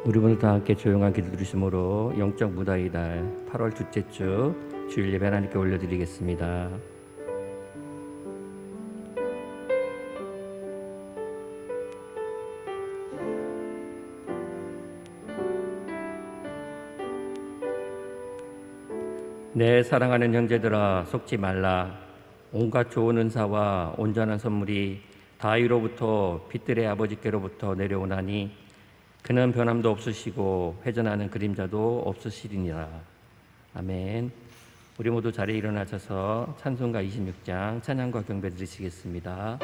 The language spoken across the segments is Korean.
우리 모두 다 함께 조용한 기도 드리심으로 영적 무다의 달 8월 둘째 주 주일 예배 하나님께 올려드리겠습니다. 내 사랑하는 형제들아, 속지 말라. 온갖 좋은 은사와 온전한 선물이 다위로부터 빛들의 아버지께로부터 내려오나니 그는 변함도 없으시고 회전하는 그림자도 없으시리니라. 아멘. 우리 모두 자리에 일어나셔서 찬송가 26장 찬양과 경배 드리시겠습니다.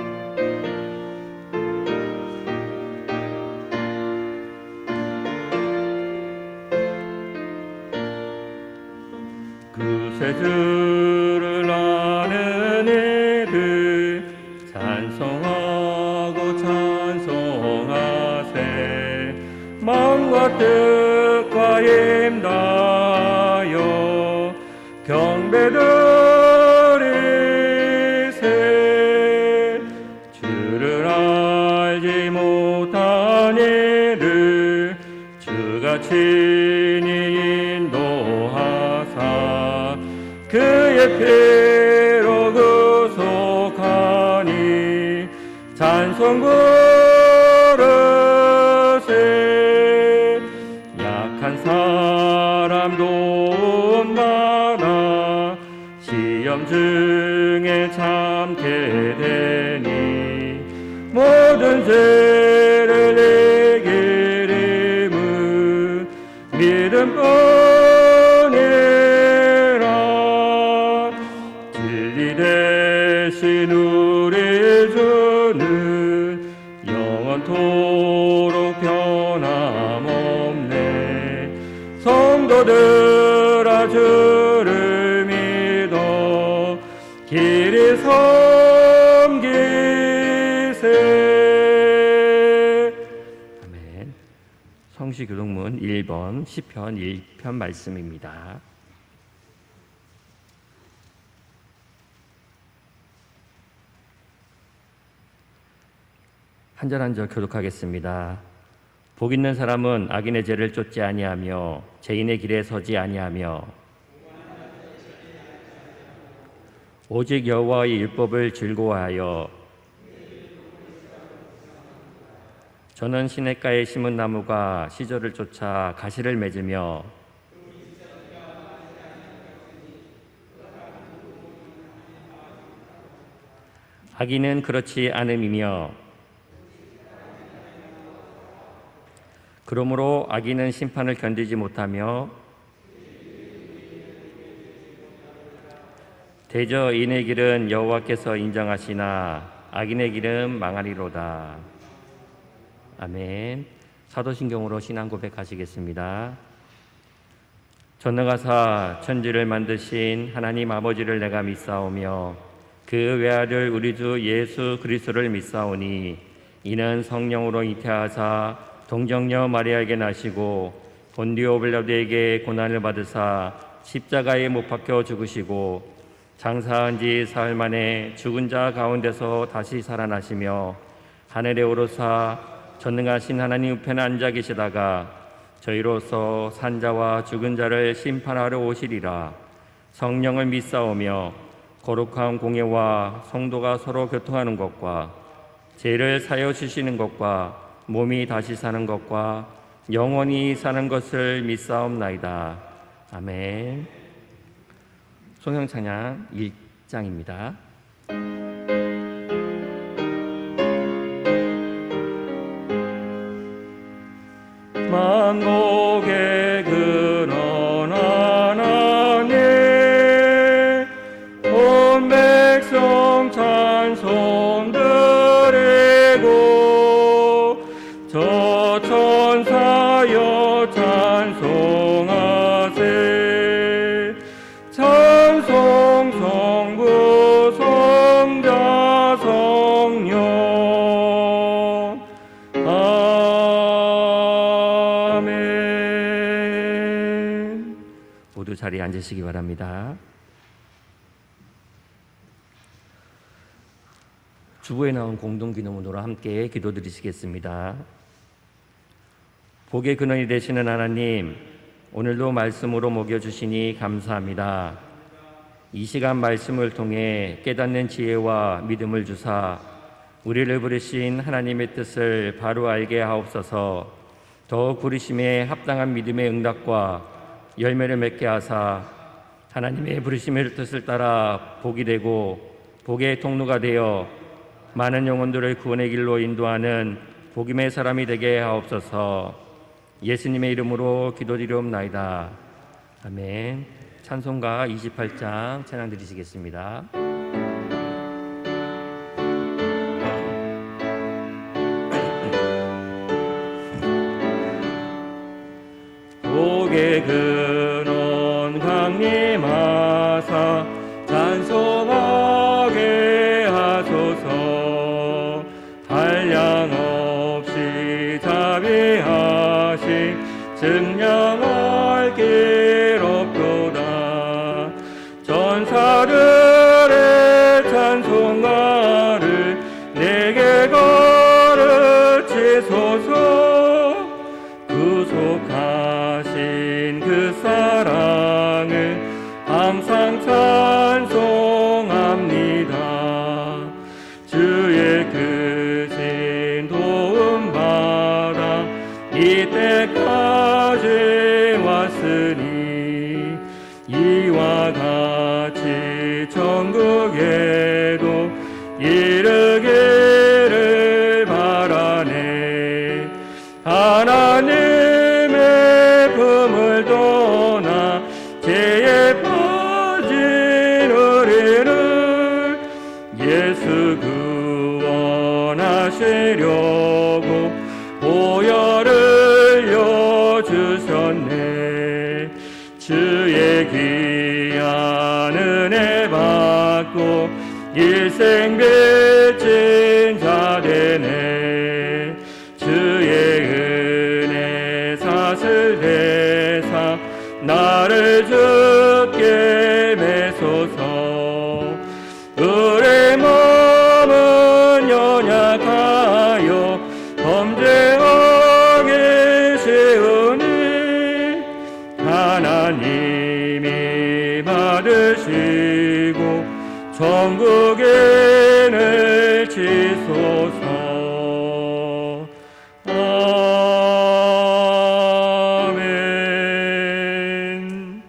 그새 주를 아는 이들 찬송하고 찬송하세. 마음과 뜻과 힘다하여 경배드리세. 주를 알지 못한 이들 주가 친히 인도하사 그의 피로 구속하니 찬송 부르세. 약한 사람 도움받아 시험 중에 참게 되니 모든 죄를 이기림은 믿음뿐이라. 진리 대신 우리 주는 영원토록 변함없네. 성도들아 주를 믿어 길이 섬기세. 아멘. 성시교동문 1번 시편 1편 말씀입니다. 한 절 한 절 교독하겠습니다. 복 있는 사람은 악인의 죄를 쫓지 아니하며 죄인의 길에 서지 아니하며 오직 여호와의 율법을 즐거워하여 저는 시냇가에 심은 나무가 시절을 쫓아 가시를 맺으며 악인은 그렇지 않음이며 그러므로 악인은 심판을 견디지 못하며 대저 인의 길은 여호와께서 인정하시나 악인의 길은 망하리로다. 아멘. 사도신경으로 신앙 고백하시겠습니다. 전능하사 천지를 만드신 하나님 아버지를 내가 믿사오며 그 외아들 우리 주 예수 그리스도를 믿사오니 이는 성령으로 잉태하사 동정녀 마리아에게 나시고 본디오 빌라도에게 고난을 받으사 십자가에 못 박혀 죽으시고 장사한 지 사흘 만에 죽은 자 가운데서 다시 살아나시며 하늘에 오르사 전능하신 하나님 우편에 앉아 계시다가 저희로서 산자와 죽은 자를 심판하러 오시리라. 성령을 믿사오며 거룩한 공예와 성도가 서로 교통하는 것과 죄를 사여 주시는 것과 몸이 다시 사는 것과 영원히 사는 것을 믿사옵나이다. 아멘. 송영찬양 1장입니다. 만국의 근원 하나님 온 백성 찬송 드리고 저 천사여 찬송하세. 찬송 성부 성자 성령 아멘. 모두 자리에 앉으시기 바랍니다. 주보에 나온 공동기도문으로 함께 기도드리시겠습니다. 복의 근원이 되시는 하나님, 오늘도 말씀으로 먹여주시니 감사합니다. 이 시간 말씀을 통해 깨닫는 지혜와 믿음을 주사 우리를 부르신 하나님의 뜻을 바로 알게 하옵소서. 더욱 부르심에 합당한 믿음의 응답과 열매를 맺게 하사 하나님의 부르심의 뜻을 따라 복이 되고 복의 통로가 되어 많은 영혼들을 구원의 길로 인도하는 복임의 사람이 되게 하옵소서. 예수님의 이름으로 기도드리옵나이다. 아멘. 찬송가 28장 찬양 드리시겠습니다. 복의 근원 강림하사 찬송하게 하소서. 한량없이 자비하신 증량할 길 없도다. 전사들의 찬송가를 내게 가르치소서. 구속하신 그 사랑을 항상 찬송합니다. 주의 크신 도움 받아 이때까지 왔으니 이와 같이 천국에도 이르기를 바라네. 하나님의 품을 떠나 죄에 빠진 우리를 예수 구원하시려고 보혈을 여주셨네. 주의 귀한 은혜 받고 일생 빚진 자 되네. 주의 은혜 사슬 대사 나를 주께 매소서. 우리 몸은 연약하여 범죄하기 쉬우니 하나님이 받으시고 천국에 넣으시소서. 아멘.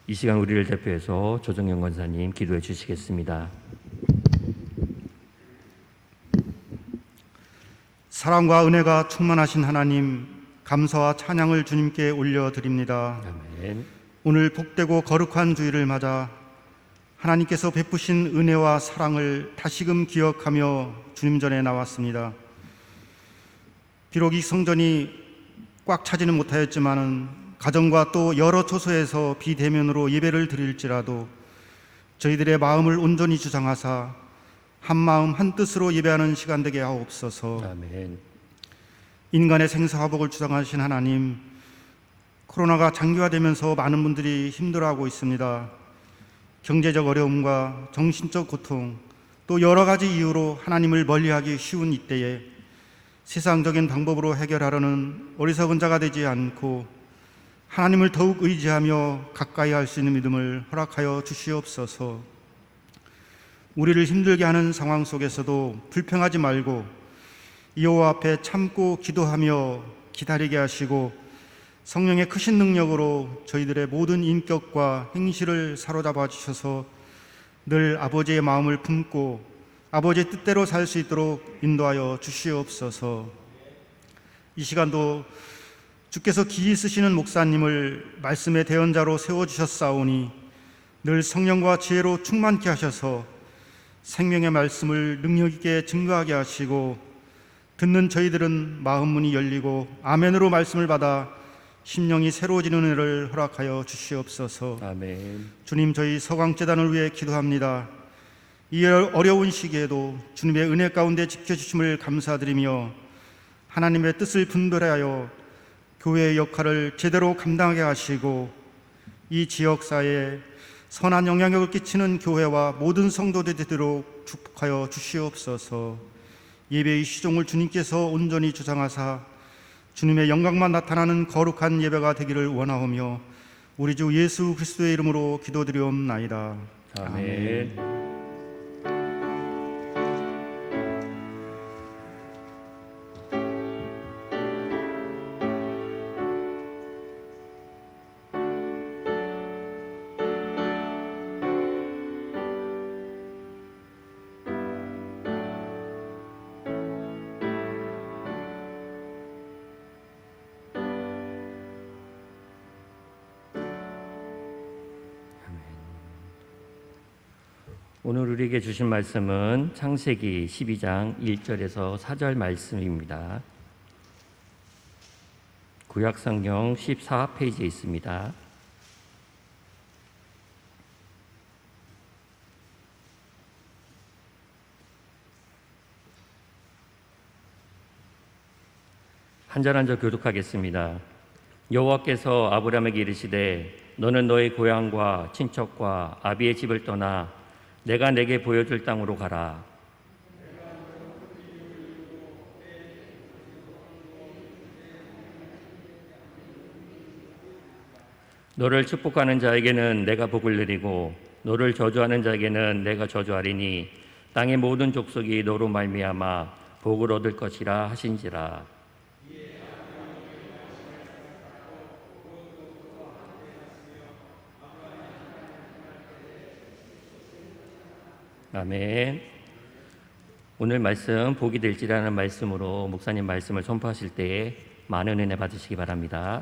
이 시간 우리를 대표해서 조정영 권사님 기도해 주시겠습니다. 사랑과 은혜가 충만하신 하나님, 감사와 찬양을 주님께 올려드립니다. 아멘. 오늘 복되고 거룩한 주일을 맞아 하나님께서 베푸신 은혜와 사랑을 다시금 기억하며 주님 전에 나왔습니다. 비록 이 성전이 꽉 차지는 못하였지만은 가정과 또 여러 초소에서 비대면으로 예배를 드릴지라도 저희들의 마음을 온전히 주장하사 한 마음 한 뜻으로 예배하는 시간 되게 하옵소서. 아멘. 인간의 생사화복을 주장하신 하나님, 코로나가 장기화되면서 많은 분들이 힘들어하고 있습니다. 경제적 어려움과 정신적 고통, 또 여러 가지 이유로 하나님을 멀리하기 쉬운 이때에 세상적인 방법으로 해결하려는 어리석은 자가 되지 않고 하나님을 더욱 의지하며 가까이 할 수 있는 믿음을 허락하여 주시옵소서. 우리를 힘들게 하는 상황 속에서도 불평하지 말고 여호와 앞에 참고 기도하며 기다리게 하시고 성령의 크신 능력으로 저희들의 모든 인격과 행실을 사로잡아 주셔서 늘 아버지의 마음을 품고 아버지의 뜻대로 살 수 있도록 인도하여 주시옵소서. 이 시간도 주께서 기이 쓰시는 목사님을 말씀의 대언자로 세워주셨사오니 늘 성령과 지혜로 충만케 하셔서 생명의 말씀을 능력 있게 증거하게 하시고 듣는 저희들은 마음 문이 열리고 아멘으로 말씀을 받아 심령이 새로워지는 은혜를 허락하여 주시옵소서. 아멘. 주님, 저희 서강재단을 위해 기도합니다. 이 어려운 시기에도 주님의 은혜 가운데 지켜주심을 감사드리며 하나님의 뜻을 분별하여 교회의 역할을 제대로 감당하게 하시고 이 지역사회에 선한 영향력을 끼치는 교회와 모든 성도들이 되도록 축복하여 주시옵소서. 예배의 시종을 주님께서 온전히 주장하사 주님의 영광만 나타나는 거룩한 예배가 되기를 원하오며 우리 주 예수 그리스도의 이름으로 기도드리옵나이다. 아멘. 오늘 우리에게 주신 말씀은 창세기 12장 1절에서 4절 말씀입니다. 구약성경 14페이지에 있습니다. 한 절 한 절 교독하겠습니다. 여호와께서 아브라함에게 이르시되 너는 너의 고향과 친척과 아비의 집을 떠나 내가 내게 보여줄 땅으로 가라. 너를 축복하는 자에게는 내가 복을 내리고 너를 저주하는 자에게는 내가 저주하리니 땅의 모든 족속이 너로 말미암아 복을 얻을 것이라 하신지라. 아멘. 오늘 말씀 복이 될지라는 말씀으로 목사님 말씀을 선포하실 때에 많은 은혜 받으시기 바랍니다.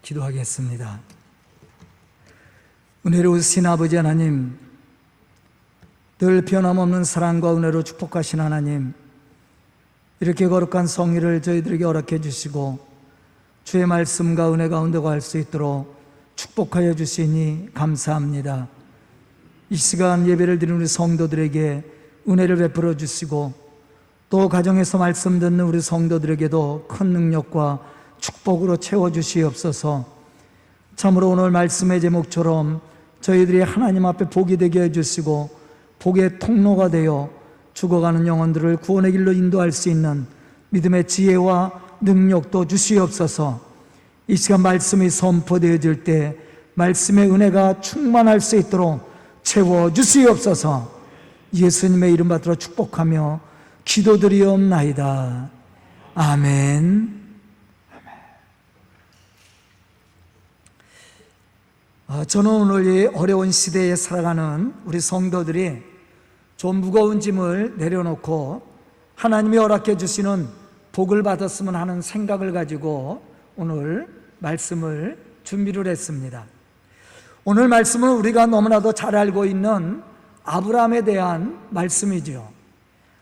기도하겠습니다. 은혜로우신 아버지 하나님, 늘 변함없는 사랑과 은혜로 축복하신 하나님, 이렇게 거룩한 성의를 저희들에게 허락해 주시고 주의 말씀과 은혜 가운데 갈 수 있도록 축복하여 주시니 감사합니다. 이 시간 예배를 드리는 우리 성도들에게 은혜를 베풀어 주시고 또 가정에서 말씀 듣는 우리 성도들에게도 큰 능력과 축복으로 채워 주시옵소서. 참으로 오늘 말씀의 제목처럼 저희들이 하나님 앞에 복이 되게 해주시고 복의 통로가 되어 죽어가는 영혼들을 구원의 길로 인도할 수 있는 믿음의 지혜와 능력도 주시옵소서. 이 시간 말씀이 선포되어질 때 말씀의 은혜가 충만할 수 있도록 채워주시옵소서. 예수님의 이름 받들어 축복하며 기도드리옵나이다. 아멘. 저는 오늘 이 어려운 시대에 살아가는 우리 성도들이 좀 무거운 짐을 내려놓고 하나님이 허락해 주시는 복을 받았으면 하는 생각을 가지고 오늘 말씀을 준비를 했습니다. 오늘 말씀은 우리가 너무나도 잘 알고 있는 아브라함에 대한 말씀이죠.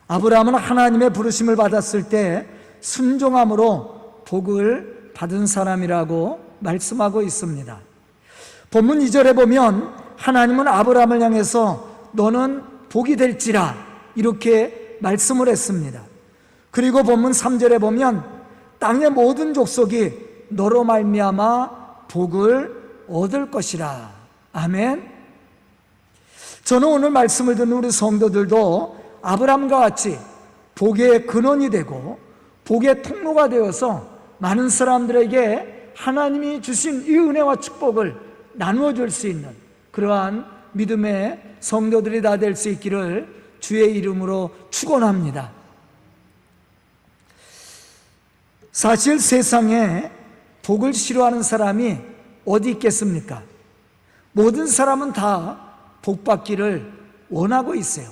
아브라함은 하나님의 부르심을 받았을 때 순종함으로 복을 받은 사람이라고 말씀하고 있습니다. 본문 2절에 보면 하나님은 아브라함을 향해서 너는 복이 될지라 이렇게 말씀을 했습니다. 그리고 본문 3절에 보면 땅의 모든 족속이 너로 말미암아 복을 얻을 것이라. 아멘. 저는 오늘 말씀을 듣는 우리 성도들도 아브라함과 같이 복의 근원이 되고 복의 통로가 되어서 많은 사람들에게 하나님이 주신 이 은혜와 축복을 나누어 줄 수 있는 그러한 믿음의 성도들이 다 될 수 있기를 주의 이름으로 축원합니다. 사실 세상에 복을 싫어하는 사람이 어디 있겠습니까? 모든 사람은 다 복받기를 원하고 있어요.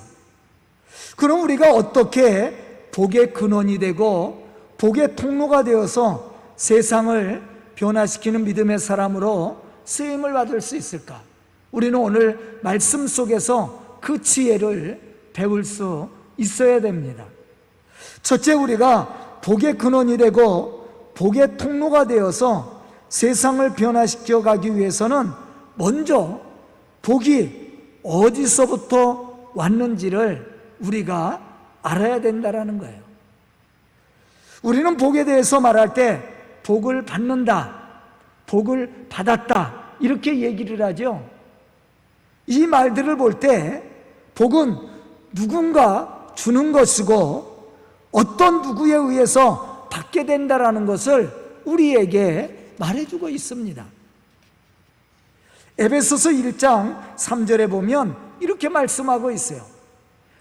그럼 우리가 어떻게 복의 근원이 되고 복의 통로가 되어서 세상을 변화시키는 믿음의 사람으로 쓰임을 받을 수 있을까? 우리는 오늘 말씀 속에서 그 지혜를 배울 수 있어야 됩니다. 첫째, 우리가 복의 근원이 되고 복의 통로가 되어서 세상을 변화시켜 가기 위해서는 먼저 복이 어디서부터 왔는지를 우리가 알아야 된다는 거예요. 우리는 복에 대해서 말할 때 복을 받는다, 복을 받았다 이렇게 얘기를 하죠. 이 말들을 볼 때 복은 누군가 주는 것이고 어떤 누구에 의해서 받게 된다라는 것을 우리에게 말해주고 있습니다. 에베소서 1장 3절에 보면 이렇게 말씀하고 있어요.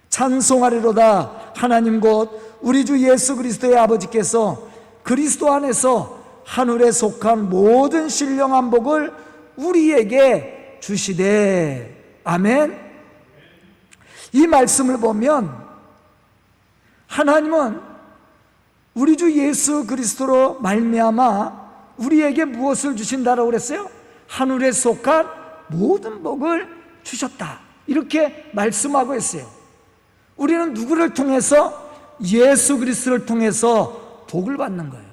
찬송하리로다 하나님 곧 우리 주 예수 그리스도의 아버지께서 그리스도 안에서 하늘에 속한 모든 신령한 복을 우리에게 주시되. 아멘. 이 말씀을 보면 하나님은 우리 주 예수 그리스도로 말미암아 우리에게 무엇을 주신다라고 그랬어요? 하늘에 속한 모든 복을 주셨다, 이렇게 말씀하고 있어요. 우리는 누구를 통해서? 예수 그리스도를 통해서 복을 받는 거예요.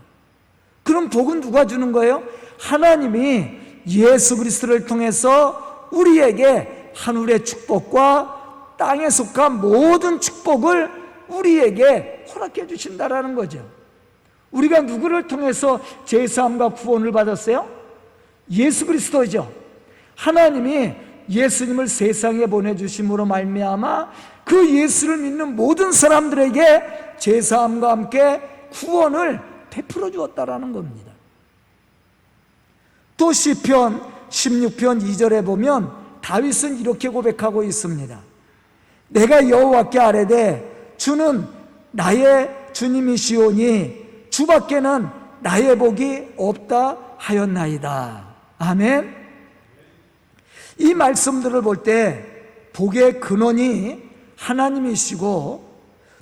그럼 복은 누가 주는 거예요? 하나님이 예수 그리스도를 통해서 우리에게 하늘의 축복과 땅에 속한 모든 축복을 우리에게 허락해 주신다라는 거죠. 우리가 누구를 통해서 제사함과 구원을 받았어요? 예수 그리스도죠. 하나님이 예수님을 세상에 보내주심으로 말미암아 그 예수를 믿는 모든 사람들에게 제사함과 함께 구원을 베풀어 주었다라는 겁니다. 또 시편 16편 2절에 보면 다윗은 이렇게 고백하고 있습니다. 내가 여호와께 아뢰되 주는 나의 주님이시오니 주밖에는 나의 복이 없다 하였나이다. 아멘. 이 말씀들을 볼 때 복의 근원이 하나님이시고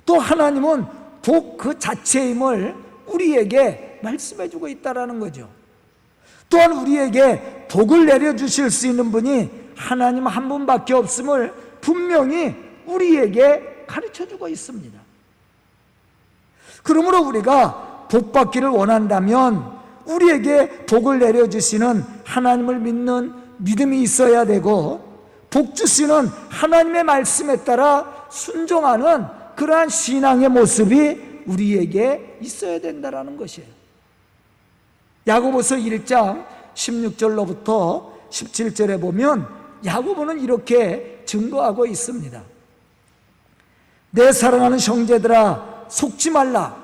또 하나님은 복 그 자체임을 우리에게 말씀해 주고 있다는 거죠. 또한 우리에게 복을 내려주실 수 있는 분이 하나님 한 분밖에 없음을 분명히 우리에게 가르쳐 주고 있습니다. 그러므로 우리가 복 받기를 원한다면 우리에게 복을 내려주시는 하나님을 믿는 믿음이 있어야 되고, 복 주시는 하나님의 말씀에 따라 순종하는 그러한 신앙의 모습이 우리에게 있어야 된다는 것이에요. 야고보서 1장 16절로부터 17절에 보면 야고보는 이렇게 증거하고 있습니다. 내 사랑하는 형제들아 속지 말라.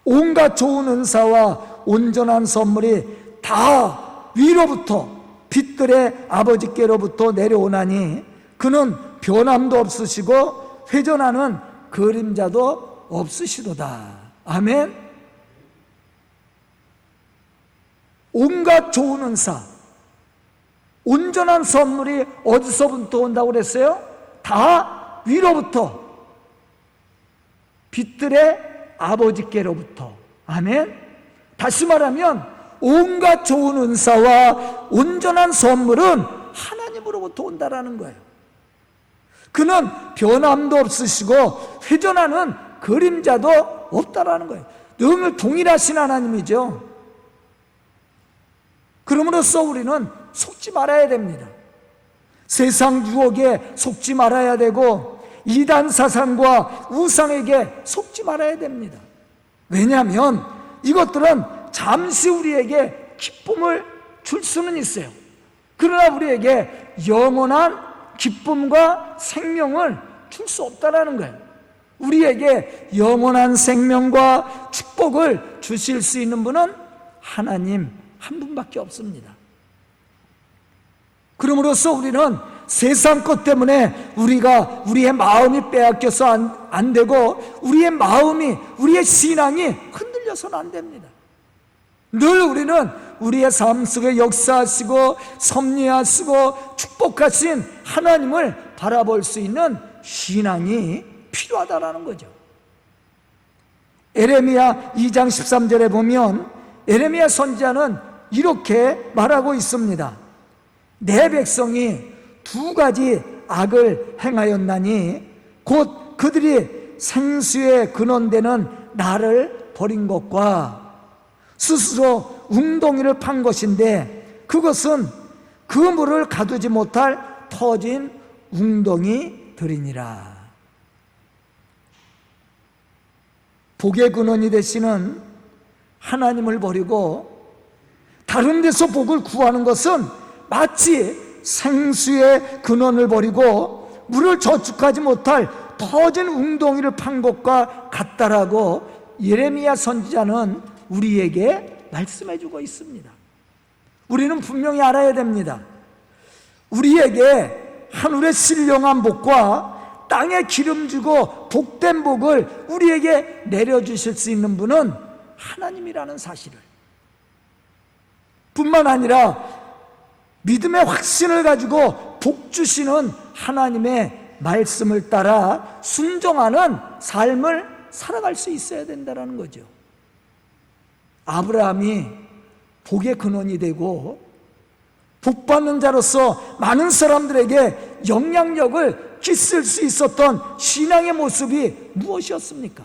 온갖 좋은 은사와 온전한 선물이 다 위로부터 빛들의 아버지께로부터 내려오나니 그는 변함도 없으시고 회전하는 그림자도 없으시도다. 아멘. 온갖 좋은 은사, 온전한 선물이 어디서부터 온다고 그랬어요? 다 위로부터 빛들의 아버지께로부터. 아멘. 다시 말하면 온갖 좋은 은사와 온전한 선물은 하나님으로부터 온다라는 거예요. 그는 변함도 없으시고 회전하는 그림자도 없다라는 거예요. 늘 동일하신 하나님이죠. 그러므로써 우리는 속지 말아야 됩니다. 세상 유혹에 속지 말아야 되고 이단 사상과 우상에게 속지 말아야 됩니다. 왜냐하면 이것들은 잠시 우리에게 기쁨을 줄 수는 있어요. 그러나 우리에게 영원한 기쁨과 생명을 줄 수 없다는 거예요. 우리에게 영원한 생명과 축복을 주실 수 있는 분은 하나님 한 분밖에 없습니다. 그러므로써 우리는 세상 것 때문에 우리의 마음이 빼앗겨서 안 되고 우리의 마음이, 우리의 신앙이 흔들려서는 안 됩니다. 늘 우리는 우리의 삶 속에 역사하시고 섭리하시고 축복하신 하나님을 바라볼 수 있는 신앙이 필요하다라는 거죠. 에레미야 2장 13절에 보면 에레미야 선지자는 이렇게 말하고 있습니다. 내 백성이 두 가지 악을 행하였나니 곧 그들이 생수의 근원되는 나를 버린 것과 스스로 웅덩이를 판 것인데 그것은 그 물을 가두지 못할 터진 웅덩이들이니라. 복의 근원이 되시는 하나님을 버리고 다른 데서 복을 구하는 것은 마치 생수의 근원을 버리고 물을 저축하지 못할 터진 웅덩이를 판 것과 같다라고 예레미야 선지자는 우리에게 말씀해주고 있습니다. 우리는 분명히 알아야 됩니다. 우리에게 하늘의 신령한 복과 땅에 기름지고 복된 복을 우리에게 내려주실 수 있는 분은 하나님이라는 사실을, 뿐만 아니라 믿음의 확신을 가지고 복 주시는 하나님의 말씀을 따라 순종하는 삶을 살아갈 수 있어야 된다는 거죠. 아브라함이 복의 근원이 되고 복받는 자로서 많은 사람들에게 영향력을 끼칠 수 있었던 신앙의 모습이 무엇이었습니까?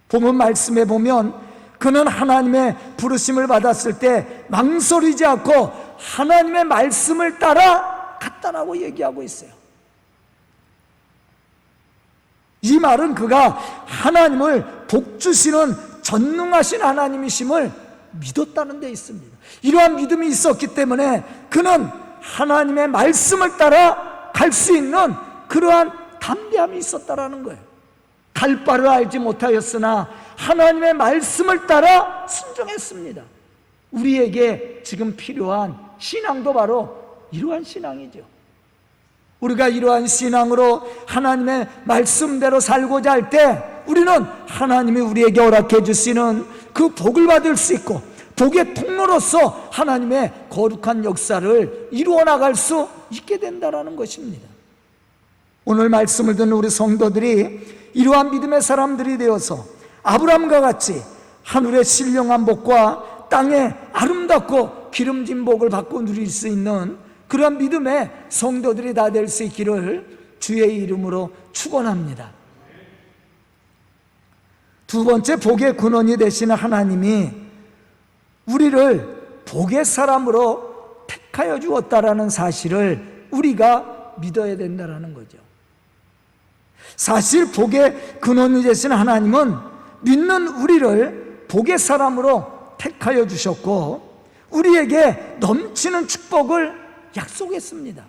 본문 말씀에 보면 그는 하나님의 부르심을 받았을 때 망설이지 않고 하나님의 말씀을 따라 갔다라고 얘기하고 있어요. 이 말은 그가 하나님을 복 주시는 전능하신 하나님이심을 믿었다는 데 있습니다. 이러한 믿음이 있었기 때문에 그는 하나님의 말씀을 따라 갈 수 있는 그러한 담대함이 있었다라는 거예요. 갈 바를 알지 못하였으나 하나님의 말씀을 따라 순종했습니다. 우리에게 지금 필요한 신앙도 바로 이러한 신앙이죠. 우리가 이러한 신앙으로 하나님의 말씀대로 살고자 할 때 우리는 하나님이 우리에게 허락해 주시는 그 복을 받을 수 있고 복의 통로로서 하나님의 거룩한 역사를 이루어 나갈 수 있게 된다는 것입니다. 오늘 말씀을 듣는 우리 성도들이 이러한 믿음의 사람들이 되어서 아브라함과 같이 하늘의 신령한 복과 땅의 아름답고 기름진 복을 받고 누릴 수 있는 그런 믿음의 성도들이 다 될 수 있기를 주의 이름으로 축원합니다. 두 번째, 복의 근원이 되시는 하나님이 우리를 복의 사람으로 택하여 주었다라는 사실을 우리가 믿어야 된다는 거죠. 사실 복의 근원이 되시는 하나님은 믿는 우리를 복의 사람으로 택하여 주셨고 우리에게 넘치는 축복을 약속했습니다.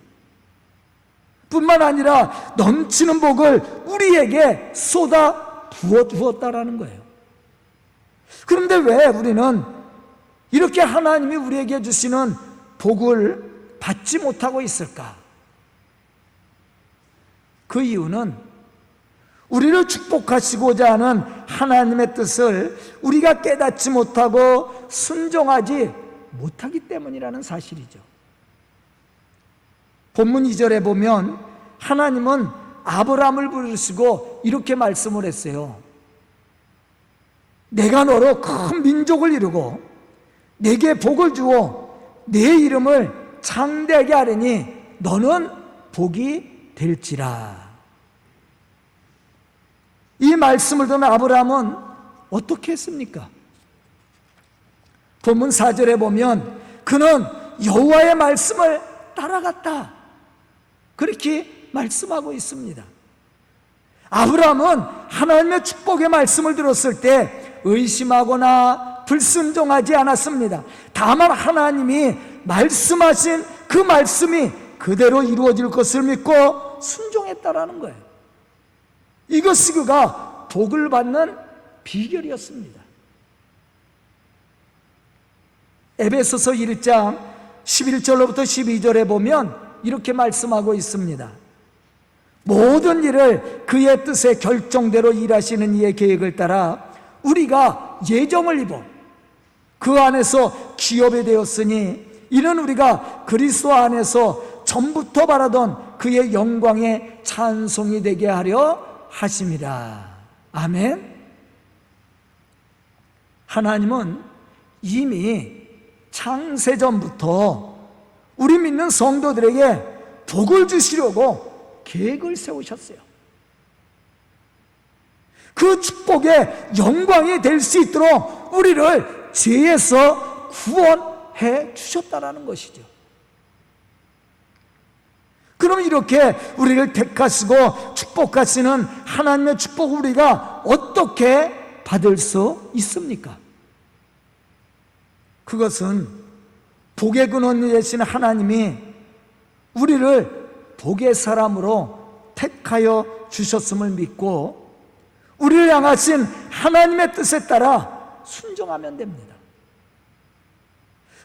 뿐만 아니라 넘치는 복을 우리에게 쏟아 부어 주었다라는 거예요. 그런데 왜 우리는 이렇게 하나님이 우리에게 주시는 복을 받지 못하고 있을까? 그 이유는 우리를 축복하시고자 하는 하나님의 뜻을 우리가 깨닫지 못하고 순종하지 못하기 때문이라는 사실이죠. 본문 2절에 보면 하나님은 아브라함을 부르시고 이렇게 말씀을 했어요. 내가 너로 큰 민족을 이루고 내게 복을 주어 내 이름을 창대하게 하리니 너는 복이 될지라. 이 말씀을 듣는 아브라함은 어떻게 했습니까? 본문 4절에 보면 그는 여호와의 말씀을 따라갔다, 그렇게 말씀하고 있습니다. 아브라함은 하나님의 축복의 말씀을 들었을 때 의심하거나 불순종하지 않았습니다. 다만 하나님이 말씀하신 그 말씀이 그대로 이루어질 것을 믿고 순종했다라는 거예요. 이것이 그가 복을 받는 비결이었습니다. 에베소서 1장 11절로부터 12절에 보면 이렇게 말씀하고 있습니다. 모든 일을 그의 뜻의 결정대로 일하시는 이의 계획을 따라 우리가 예정을 입어 그 안에서 기업이 되었으니 이는 우리가 그리스도 안에서 전부터 바라던 그의 영광의 찬송이 되게 하려 하심이라. 아멘. 하나님은 이미 창세전부터 우리 믿는 성도들에게 복을 주시려고 계획을 세우셨어요. 그 축복의 영광이 될 수 있도록 우리를 죄에서 구원해 주셨다라는 것이죠. 그럼 이렇게 우리를 택하시고 축복하시는 하나님의 축복을 우리가 어떻게 받을 수 있습니까? 그것은 복의 근원이 되시는 하나님이 우리를 복의 사람으로 택하여 주셨음을 믿고 우리를 향하신 하나님의 뜻에 따라 순종하면 됩니다.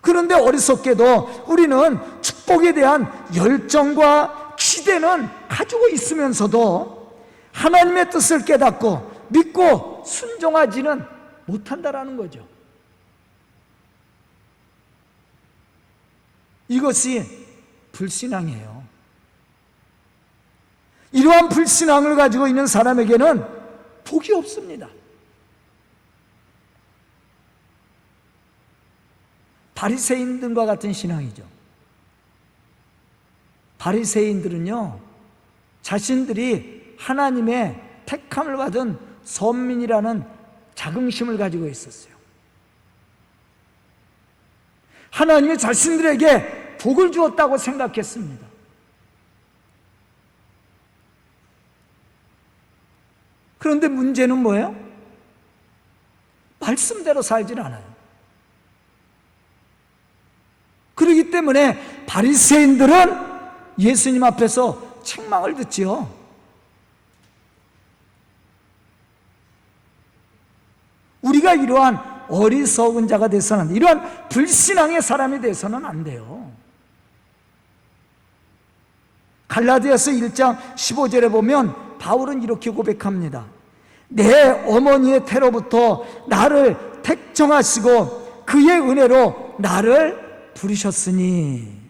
그런데 어리석게도 우리는 축복에 대한 열정과 기대는 가지고 있으면서도 하나님의 뜻을 깨닫고 믿고 순종하지는 못한다라는 거죠. 이것이 불신앙이에요. 이러한 불신앙을 가지고 있는 사람에게는 복이 없습니다. 바리새인들과 같은 신앙이죠. 바리새인들은요, 자신들이 하나님의 택함을 받은 선민이라는 자긍심을 가지고 있었어요. 하나님이 자신들에게 복을 주었다고 생각했습니다. 그런데 문제는 뭐예요? 말씀대로 살질 않아요. 그렇기 때문에 바리새인들은 예수님 앞에서 책망을 듣지요. 우리가 이러한 어리석은 자가 돼서는 안 돼요. 이러한 불신앙의 사람이 돼서는 안 돼요. 갈라디아서 1장 15절에 보면 바울은 이렇게 고백합니다. 내 어머니의 태로부터 나를 택정하시고 그의 은혜로 나를 부르셨으니.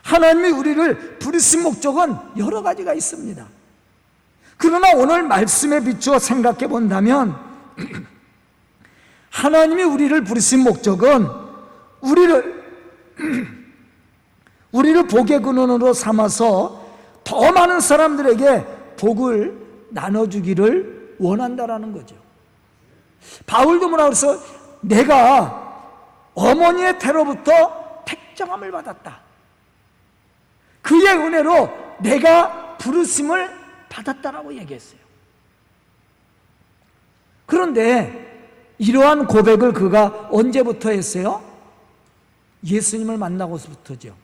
하나님이 우리를 부르신 목적은 여러 가지가 있습니다. 그러나 오늘 말씀에 비추어 생각해 본다면 하나님이 우리를 부르신 목적은 우리를 복의 근원으로 삼아서 더 많은 사람들에게 복을 나눠주기를 원한다라는 거죠. 바울도 뭐라고 그래서 내가 어머니의 태로부터 택정함을 받았다. 그의 은혜로 내가 부르심을 받았다라고 얘기했어요. 그런데 이러한 고백을 그가 언제부터 했어요? 예수님을 만나고서부터죠.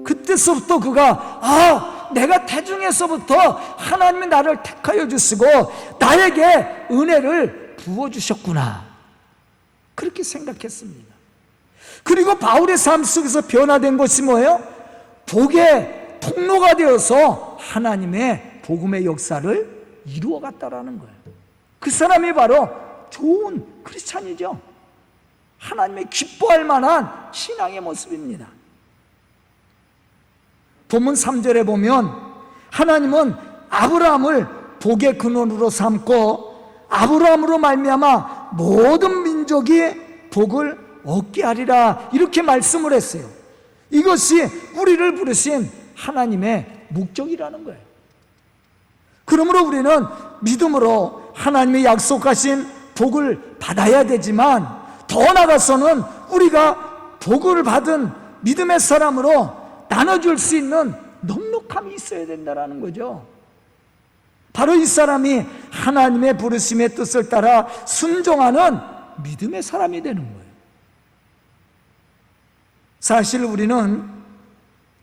그때서부터 그가 내가 태중에서부터 하나님이 나를 택하여 주시고 나에게 은혜를 부어주셨구나, 그렇게 생각했습니다. 그리고 바울의 삶 속에서 변화된 것이 뭐예요? 복의 통로가 되어서 하나님의 복음의 역사를 이루어갔다라는 거예요. 그 사람이 바로 좋은 크리스찬이죠. 하나님의 기뻐할 만한 신앙의 모습입니다. 본문 3절에 보면 하나님은 아브라함을 복의 근원으로 삼고 아브라함으로 말미암아 모든 민족이 복을 얻게 하리라, 이렇게 말씀을 했어요. 이것이 우리를 부르신 하나님의 목적이라는 거예요. 그러므로 우리는 믿음으로 하나님의 약속하신 복을 받아야 되지만 더 나아가서는 우리가 복을 받은 믿음의 사람으로 나눠줄 수 있는 넉넉함이 있어야 된다는 거죠. 바로 이 사람이 하나님의 부르심의 뜻을 따라 순종하는 믿음의 사람이 되는 거예요. 사실 우리는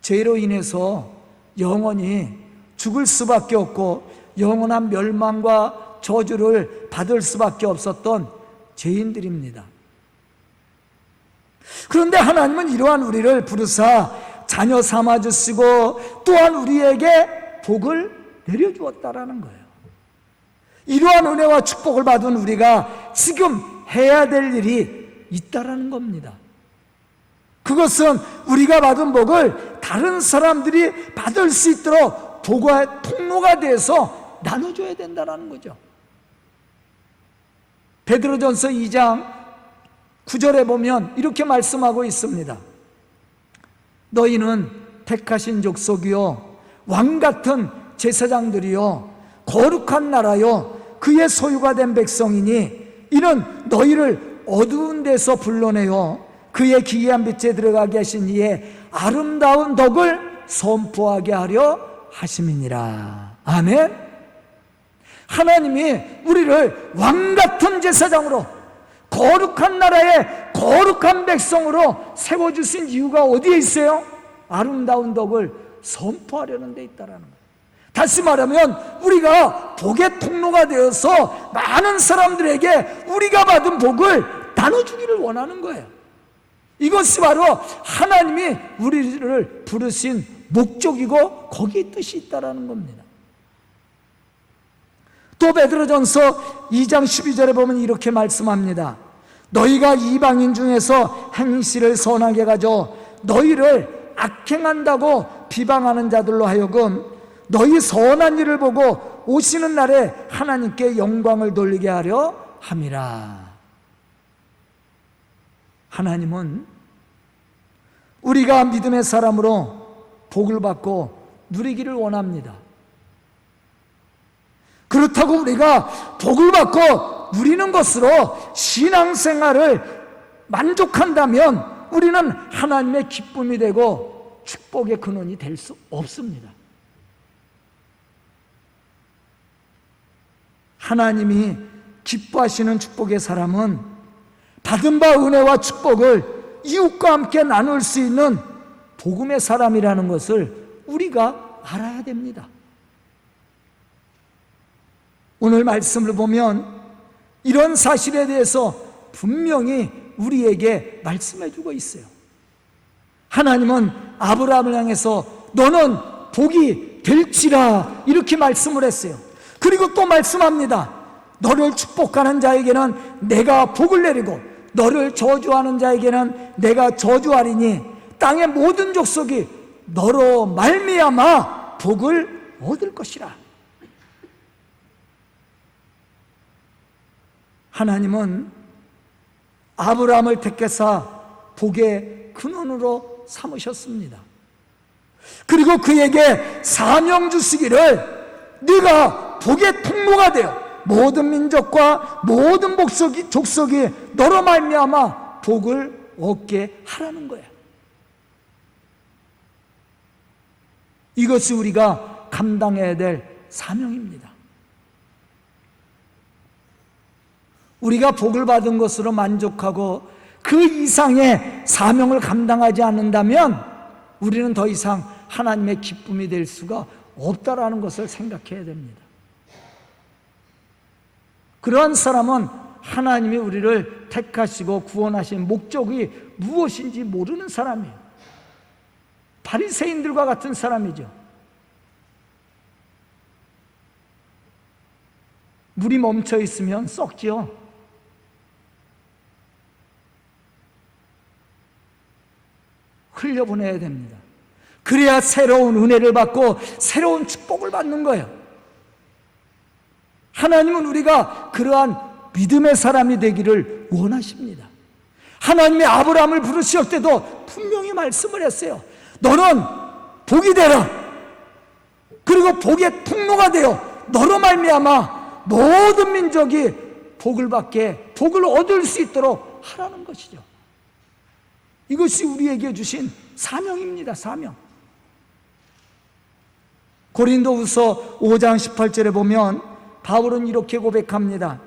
죄로 인해서 영원히 죽을 수밖에 없고 영원한 멸망과 저주를 받을 수밖에 없었던 죄인들입니다. 그런데 하나님은 이러한 우리를 부르사 자녀 삼아주시고 또한 우리에게 복을 내려주었다라는 거예요. 이러한 은혜와 축복을 받은 우리가 지금 해야 될 일이 있다라는 겁니다. 그것은 우리가 받은 복을 다른 사람들이 받을 수 있도록 복의 통로가 돼서 나눠줘야 된다는 거죠. 베드로전서 2장 9절에 보면 이렇게 말씀하고 있습니다. 너희는 택하신 족속이요 왕같은 제사장들이요 거룩한 나라요 그의 소유가 된 백성이니 이는 너희를 어두운 데서 불러내어 그의 기이한 빛에 들어가게 하신 이의 아름다운 덕을 선포하게 하려 하심이니라. 아멘. 하나님이 우리를 왕같은 제사장으로, 거룩한 나라의 거룩한 백성으로 세워주신 이유가 어디에 있어요? 아름다운 덕을 선포하려는 데 있다라는 거예요. 다시 말하면 우리가 복의 통로가 되어서 많은 사람들에게 우리가 받은 복을 나눠주기를 원하는 거예요. 이것이 바로 하나님이 우리를 부르신 목적이고 거기에 뜻이 있다라는 겁니다. 또 베드로전서 2장 12절에 보면 이렇게 말씀합니다. 너희가 이방인 중에서 행실을 선하게 가져 너희를 악행한다고 비방하는 자들로 하여금 너희 선한 일을 보고 오시는 날에 하나님께 영광을 돌리게 하려 함이라. 하나님은 우리가 믿음의 사람으로 복을 받고 누리기를 원합니다. 그렇다고 우리가 복을 받고 누리는 것으로 신앙생활을 만족한다면 우리는 하나님의 기쁨이 되고 축복의 근원이 될 수 없습니다. 하나님이 기뻐하시는 축복의 사람은 받은 바 은혜와 축복을 이웃과 함께 나눌 수 있는 복음의 사람이라는 것을 우리가 알아야 됩니다. 오늘 말씀을 보면 이런 사실에 대해서 분명히 우리에게 말씀해 주고 있어요. 하나님은 아브라함을 향해서 너는 복이 될지라 이렇게 말씀을 했어요. 그리고 또 말씀합니다. 너를 축복하는 자에게는 내가 복을 내리고 너를 저주하는 자에게는 내가 저주하리니 땅의 모든 족속이 너로 말미암아 복을 얻을 것이라. 하나님은 아브라함을 택해서 복의 근원으로 삼으셨습니다. 그리고 그에게 사명 주시기를 네가 복의 통로가 되어 모든 민족과 모든 족속이 너로 말미암아 복을 얻게 하라는 거예요. 이것이 우리가 감당해야 될 사명입니다. 우리가 복을 받은 것으로 만족하고 그 이상의 사명을 감당하지 않는다면 우리는 더 이상 하나님의 기쁨이 될 수가 없다라는 것을 생각해야 됩니다. 그러한 사람은 하나님이 우리를 택하시고 구원하신 목적이 무엇인지 모르는 사람이에요. 바리새인들과 같은 사람이죠. 물이 멈춰 있으면 썩지요. 흘려보내야 됩니다. 그래야 새로운 은혜를 받고 새로운 축복을 받는 거예요. 하나님은 우리가 그러한 믿음의 사람이 되기를 원하십니다. 하나님이 아브라함을 부르실 때도 분명히 말씀을 했어요. 너는 복이 되라. 그리고 복의 통로가 되어 너로 말미암아 모든 민족이 복을 받게 복을 얻을 수 있도록 하라는 것이죠. 이것이 우리에게 주신 사명입니다. 사명. 고린도후서 5장 18절에 보면 바울은 이렇게 고백합니다.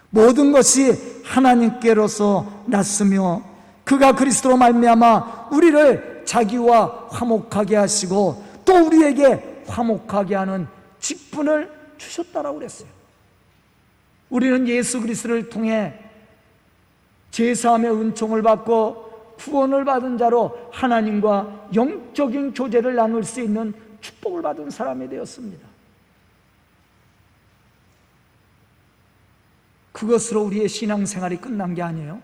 모든 것이 하나님께로서 났으며 그가 그리스도로 말미암아 우리를 자기와 화목하게 하시고 또 우리에게 화목하게 하는 직분을 주셨다라고 그랬어요. 우리는 예수 그리스도를 통해 제사함의 은총을 받고 구원을 받은 자로 하나님과 영적인 교제를 나눌 수 있는 축복을 받은 사람이 되었습니다. 그것으로 우리의 신앙생활이 끝난 게 아니에요.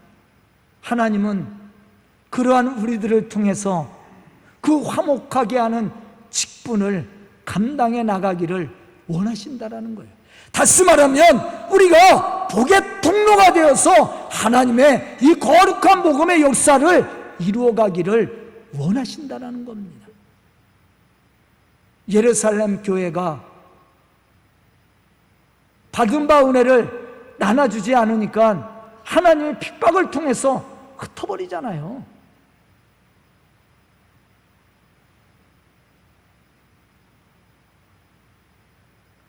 하나님은 그러한 우리들을 통해서 그 화목하게 하는 직분을 감당해 나가기를 원하신다라는 거예요. 다시 말하면 우리가 복의 통로가 되어서 하나님의 이 거룩한 복음의 역사를 이루어가기를 원하신다라는 겁니다. 예루살렘 교회가 받은 바 은혜를 나눠주지 않으니까 하나님의 핍박을 통해서 흩어버리잖아요.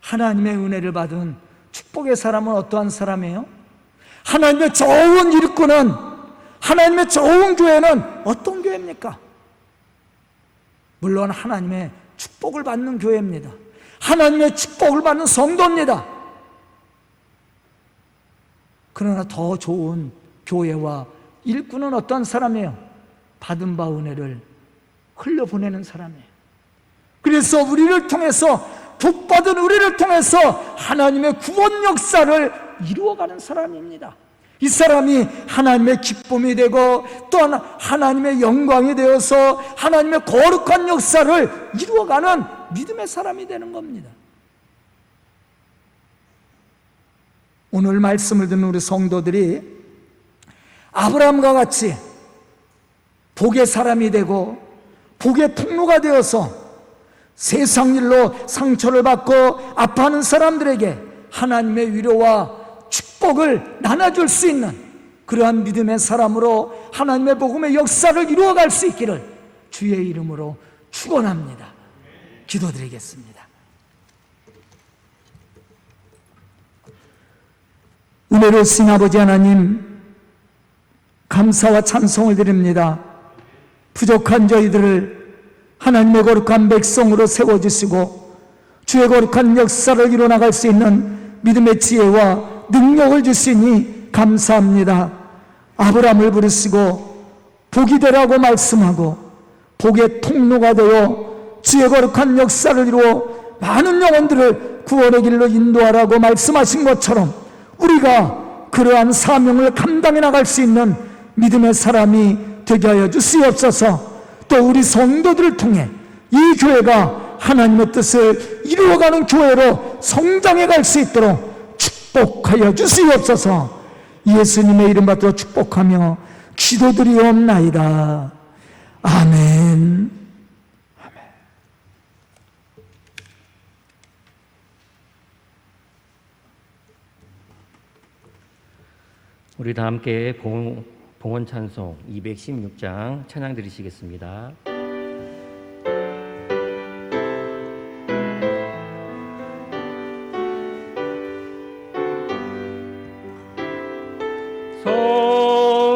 하나님의 은혜를 받은 축복의 사람은 어떠한 사람이에요? 하나님의 좋은 일꾼은, 하나님의 좋은 교회는 어떤 교회입니까? 물론 하나님의 축복을 받는 교회입니다. 하나님의 축복을 받는 성도입니다. 그러나 더 좋은 교회와 일꾼은 어떤 사람이에요? 받은 바 은혜를 흘려보내는 사람이에요. 그래서 우리를 통해서, 복받은 우리를 통해서 하나님의 구원 역사를 이루어가는 사람입니다. 이 사람이 하나님의 기쁨이 되고 또한 하나님의 영광이 되어서 하나님의 거룩한 역사를 이루어가는 믿음의 사람이 되는 겁니다. 오늘 말씀을 듣는 우리 성도들이 아브라함과 같이 복의 사람이 되고 복의 풍로가 되어서 세상 일로 상처를 받고 아파하는 사람들에게 하나님의 위로와 축복을 나눠줄 수 있는 그러한 믿음의 사람으로 하나님의 복음의 역사를 이루어갈 수 있기를 주의 이름으로 축원합니다. 기도드리겠습니다. 은혜로우신 아버지 하나님, 감사와 찬송을 드립니다. 부족한 저희들을 하나님의 거룩한 백성으로 세워주시고 주의 거룩한 역사를 이뤄나갈 수 있는 믿음의 지혜와 능력을 주시니 감사합니다. 아브라함을 부르시고 복이 되라고 말씀하고 복의 통로가 되어 주의 거룩한 역사를 이루어 많은 영혼들을 구원의 길로 인도하라고 말씀하신 것처럼 우리가 그러한 사명을 감당해 나갈 수 있는 믿음의 사람이 되게 하여 주시옵소서. 또 우리 성도들을 통해 이 교회가 하나님의 뜻을 이루어가는 교회로 성장해 갈 수 있도록 축복하여 주시옵소서. 예수님의 이름 받들어 축복하며 기도드리옵나이다. 아멘. 우리 다 함께 봉헌 찬송 216장 찬양 드리시겠습니다.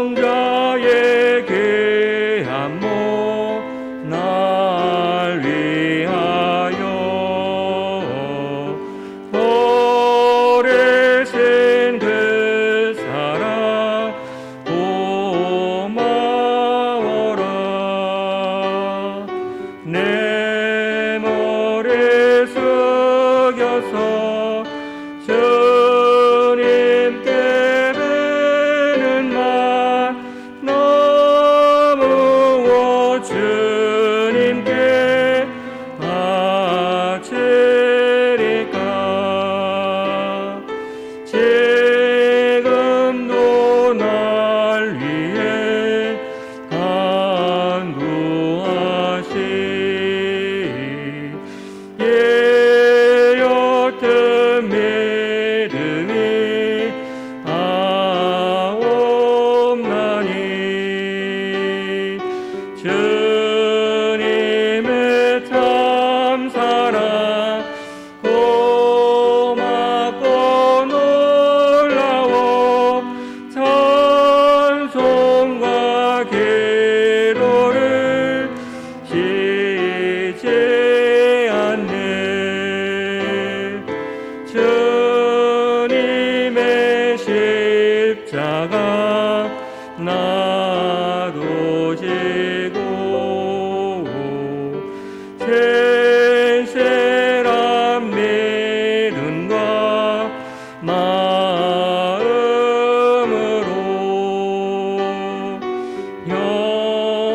성자의 귀한 몸 날 위하여 버리신 그 사랑 고마워라. 내 머리 숙여서 주님께 너무 주님께 바치리까. 지금도 날 위해 간구하시 예였던 믿음이 아옵나니 주님의 참 사랑 고맙고 놀라워 찬송과 기도를 쉬지 않네. 주님의 십자가 나도 지고 진실한 믿음과 마음으로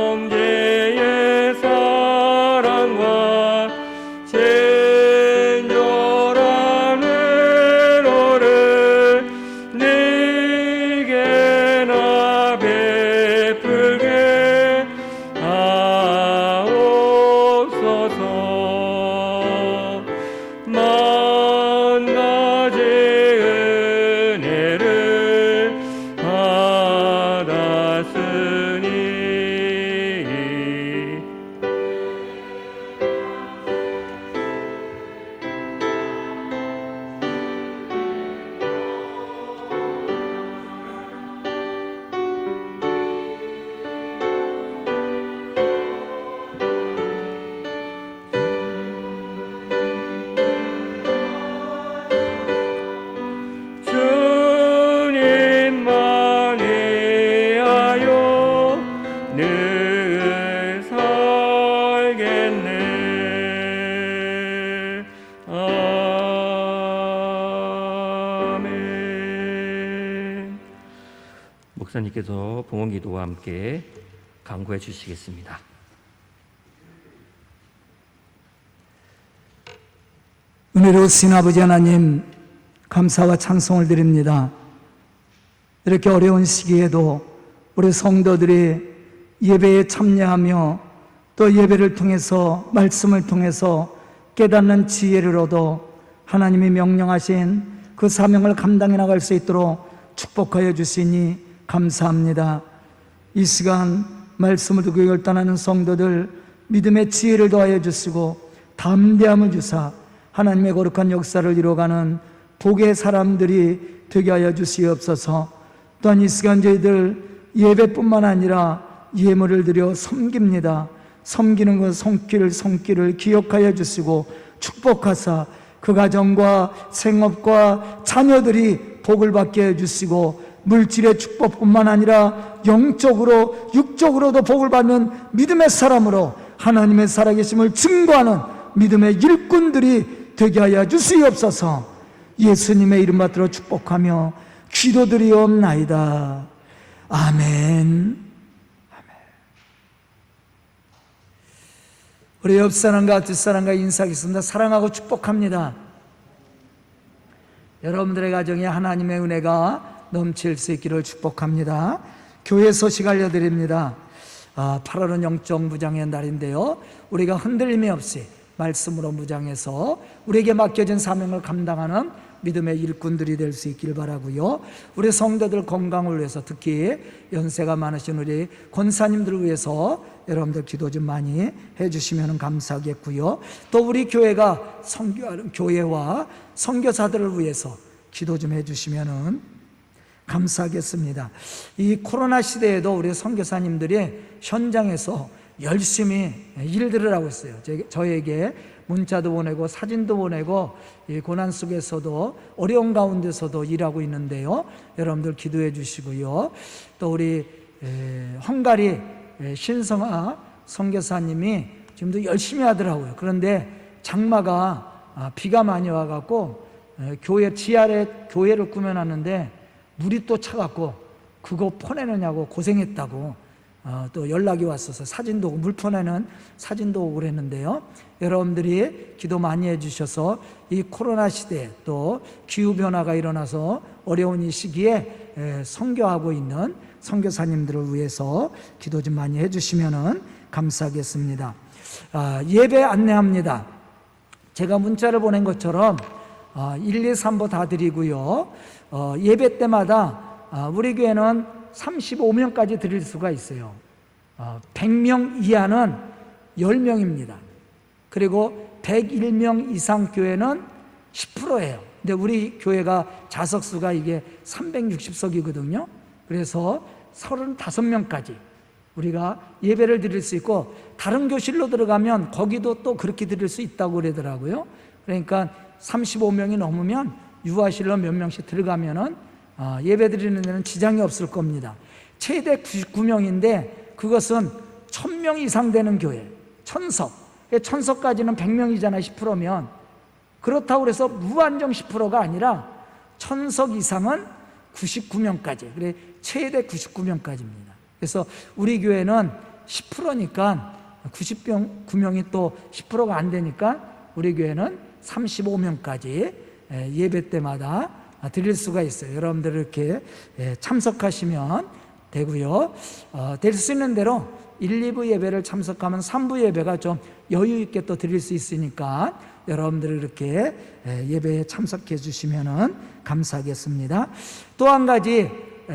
형제의 사랑과 친절한 위로를 네게 나 베풀 목사님께서 봉헌기도와 함께 강구해 주시겠습니다. 은혜로우신 아버지 하나님, 감사와 찬송을 드립니다. 이렇게 어려운 시기에도 우리 성도들이 예배에 참여하며 또 예배를 통해서 말씀을 통해서 깨닫는 지혜를 얻어 하나님이 명령하신 그 사명을 감당해 나갈 수 있도록 축복하여 주시니 감사합니다. 이 시간 말씀을 듣고 결단하는 성도들 믿음의 지혜를 더하여 주시고 담대함을 주사 하나님의 거룩한 역사를 이루어가는 복의 사람들이 되게 하여 주시옵소서. 또한 이 시간 저희들 예배뿐만 아니라 예물을 드려 섬깁니다. 섬기는 것 손길을 기억하여 주시고 축복하사 그 가정과 생업과 자녀들이 복을 받게 해주시고 물질의 축복뿐만 아니라 영적으로 육적으로도 복을 받는 믿음의 사람으로 하나님의 살아계심을 증거하는 믿음의 일꾼들이 되게 하여 주시옵소서. 예수님의 이름 받들어 축복하며 기도드리옵나이다. 아멘. 우리 옆사람과 뒷사람과 인사하겠습니다. 사랑하고 축복합니다. 여러분들의 가정에 하나님의 은혜가 넘칠 수 있기를 축복합니다. 교회 소식 알려드립니다. 8월은 영적 무장의 날인데요, 우리가 흔들림이 없이 말씀으로 무장해서 우리에게 맡겨진 사명을 감당하는 믿음의 일꾼들이 될 수 있길 바라고요. 우리 성도들 건강을 위해서, 특히 연세가 많으신 우리 권사님들을 위해서 여러분들 기도 좀 많이 해주시면 감사하겠고요. 또 우리 교회가 선교하는 교회와 선교사들을 위해서 기도 좀 해주시면 감사하겠습니다. 이 코로나 시대에도 우리 선교사님들이 현장에서 열심히 일들을 하고 있어요. 저에게 문자도 보내고 사진도 보내고 이 고난 속에서도 어려운 가운데서도 일하고 있는데요, 여러분들 기도해 주시고요. 또 우리 헝가리 신성아 선교사님이 지금도 열심히 하더라고요. 그런데 장마가 비가 많이 와갖고 교회 지하에 교회를 꾸며놨는데 물이 또 차갖고 그거 퍼내느냐고 고생했다고 또 연락이 왔어서 사진도 오고 물 퍼내는 사진도 오고 그랬는데요, 여러분들이 기도 많이 해주셔서 이 코로나 시대에 또 기후변화가 일어나서 어려운 이 시기에 선교하고 있는 선교사님들을 위해서 기도 좀 많이 해주시면 감사하겠습니다. 예배 안내합니다. 제가 문자를 보낸 것처럼 1, 2, 3부 다 드리고요, 예배 때마다 우리 교회는 35명까지 드릴 수가 있어요. 100명 이하는 10명입니다. 그리고 101명 이상 교회는 10%예요. 근데 우리 교회가 좌석수가 이게 360석이거든요. 그래서 35명까지 우리가 예배를 드릴 수 있고, 다른 교실로 들어가면 거기도 또 그렇게 드릴 수 있다고 그러더라고요. 그러니까 35명이 넘으면 유아실로 몇 명씩 들어가면은 예배 드리는 데는 지장이 없을 겁니다. 최대 99명인데 그것은 1000명 이상 되는 교회, 1000석. 1000석까지는 100명이잖아요, 10%면. 그렇다고 해서 무한정 10%가 아니라 1000석 이상은 99명까지. 그래, 최대 99명까지입니다. 그래서 우리 교회는 10%니까 99명이 또 10%가 안 되니까 우리 교회는 35명까지 예배 때마다 드릴 수가 있어요. 여러분들 이렇게 참석하시면 되고요. 될 수 있는 대로 1, 2부 예배를 참석하면 3부 예배가 좀 여유 있게 또 드릴 수 있으니까 여러분들 이렇게 예배에 참석해 주시면 감사하겠습니다. 또 한 가지,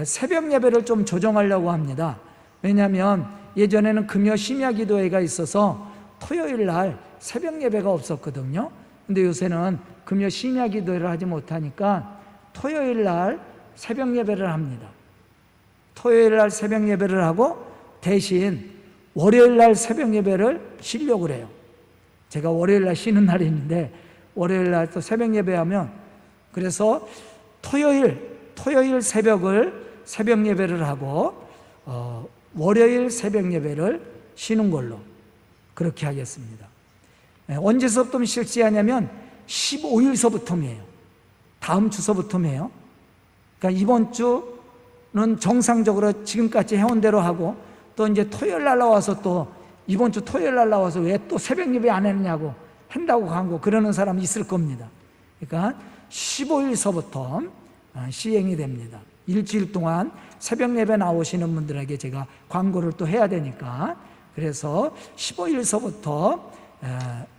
새벽 예배를 좀 조정하려고 합니다. 왜냐하면 예전에는 금요 심야 기도회가 있어서 토요일 날 새벽 예배가 없었거든요. 근데 요새는 금요 심야 기도회를 하지 못하니까 토요일 날 새벽 예배를 합니다. 토요일 날 새벽 예배를 하고 대신 월요일 날 새벽 예배를 쉬려고 그래요. 제가 월요일 날 쉬는 날이 있는데 월요일 날 또 새벽 예배하면, 그래서 토요일 새벽 예배를 하고 월요일 새벽 예배를 쉬는 걸로 그렇게 하겠습니다. 언제서부터 실시하냐면 15일서부터예요. 다음 주서부터예요. 그러니까 이번 주는 정상적으로 지금까지 해온 대로 하고 또 이제 토요일 날 나와서 또 이번 주 토요일 날 나와서 왜 또 새벽 예배 안 했냐고 한다고 하고 그러는 사람이 있을 겁니다. 그러니까 15일서부터 시행이 됩니다. 일주일 동안 새벽 예배 나오시는 분들에게 제가 광고를 또 해야 되니까 그래서 15일서부터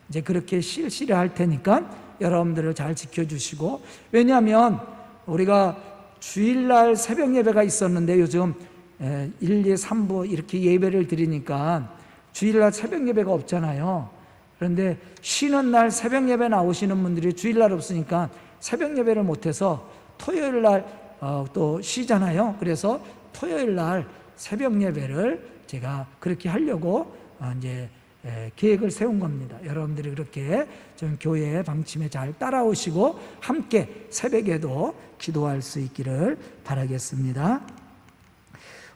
이제 그렇게 실시를 할 테니까 여러분들을 잘 지켜주시고, 왜냐하면 우리가 주일날 새벽 예배가 있었는데 요즘 1, 2, 3부 이렇게 예배를 드리니까 주일날 새벽 예배가 없잖아요. 그런데 쉬는 날 새벽 예배 나오시는 분들이 주일날 없으니까 새벽 예배를 못해서 토요일날 또 쉬잖아요. 그래서 토요일날 새벽 예배를 제가 그렇게 하려고 이제 계획을 세운 겁니다. 여러분들이 그렇게 좀 교회의 방침에 잘 따라오시고 함께 새벽에도 기도할 수 있기를 바라겠습니다.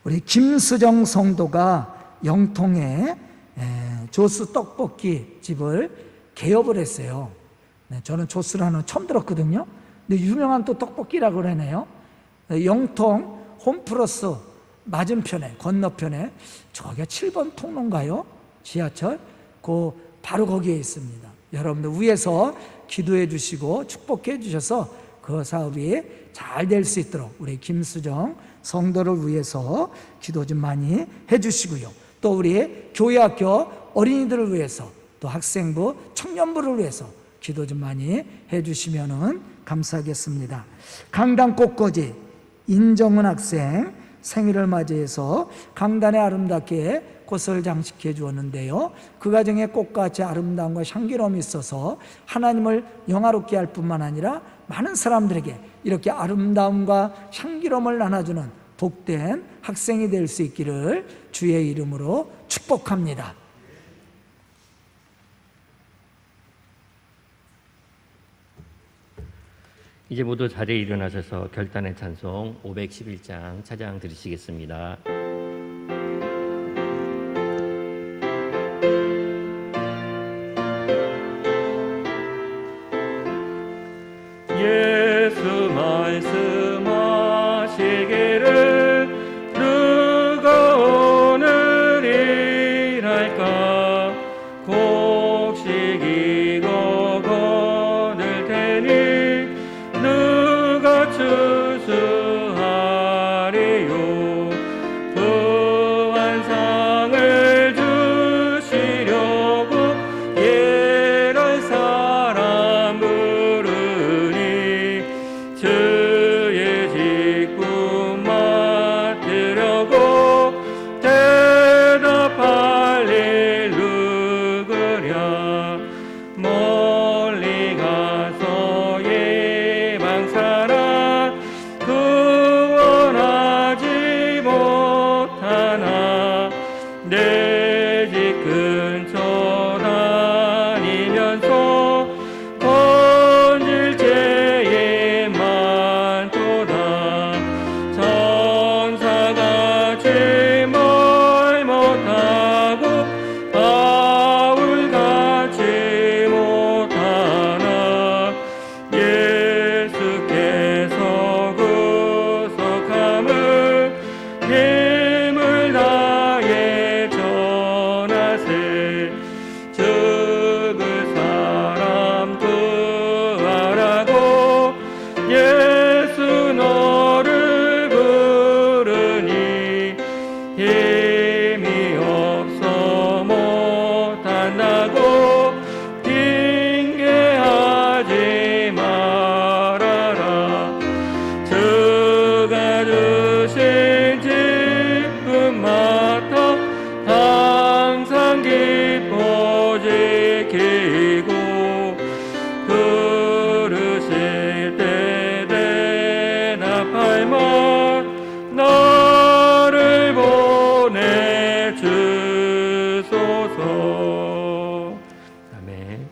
우리 김수정 성도가 영통에 조스 떡볶이 집을 개업을 했어요. 저는 조스라는 처음 들었거든요. 근데 유명한 또 떡볶이라고 그러네요. 영통 홈플러스 맞은편에 건너편에 저기가 7번 통로인가요? 지하철 바로 거기에 있습니다. 여러분들 위에서 기도해 주시고 축복해 주셔서 그 사업이 잘 될 수 있도록 우리 김수정 성도를 위해서 기도 좀 많이 해 주시고요. 또 우리 교회학교 어린이들을 위해서 또 학생부 청년부를 위해서 기도 좀 많이 해 주시면 감사하겠습니다. 강당 꽃꽂이 인정은 학생 생일을 맞이해서 강단에 아름답게 꽃을 장식해 주었는데요, 그 가정에 꽃같이 아름다움과 향기로움이 있어서 하나님을 영화롭게 할 뿐만 아니라 많은 사람들에게 이렇게 아름다움과 향기로움을 나눠주는 복된 학생이 될 수 있기를 주의 이름으로 축복합니다. 이제 모두 자리에 일어나셔서 결단의 찬송 511장 찬양 드리시겠습니다. 예수 말씀하시기를 누가 오늘 일할까 곡식이고 거둘 테니 누가 추수하리요 부한상을 주시려고 예랄 사람 부르니 주의 직분 맡으려고 대답할 일 누구랴 멀리 가서 예방사라 구원하지 못하나 내 집 근처 다니면서 건질 죄에 많도다 천사같이 말 못하고 바울같이 못하나 예수께서 구속함을 힘을 다해 전하세 죽을 사람 구하라고 예수 너를 부르니 힘이 없어 못한다고 핑계하지 말아라 주가 주신 직분 맡아 항상 기뻐 지키고 부르실 때 대답할 말 나를 보내주소서. 아멘.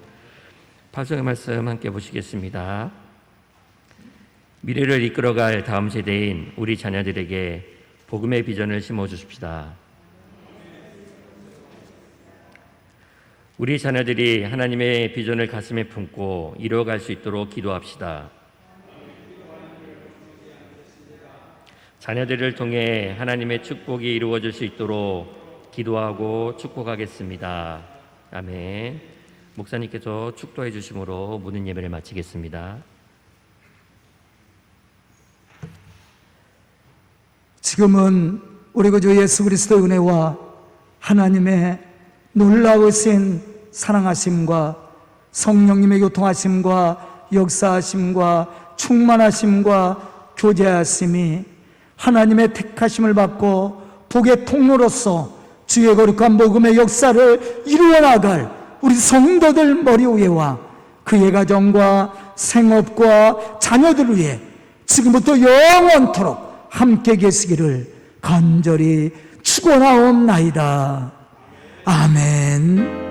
파송의 말씀 함께 보시겠습니다. 미래를 이끌어갈 다음 세대인 우리 자녀들에게 복음의 비전을 심어주십시다. 우리 자녀들이 하나님의 비전을 가슴에 품고 이루어갈 수 있도록 기도합시다. 자녀들을 통해 하나님의 축복이 이루어질 수 있도록 기도하고 축복하겠습니다. 아멘. 목사님께서 축도해 주심으로 모든 예배를 마치겠습니다. 지금은 우리 구주 예수 그리스도의 은혜와 하나님의 놀라우신 사랑하심과 성령님의 교통하심과 역사하심과 충만하심과 교제하심이 하나님의 택하심을 받고 복의 통로로서 주의 거룩한 복음의 역사를 이루어 나갈 우리 성도들 머리 위에와 그의 가정과 생업과 자녀들을 위해 지금부터 영원토록 함께 계시기를 간절히 축원하옵나이다. 아멘.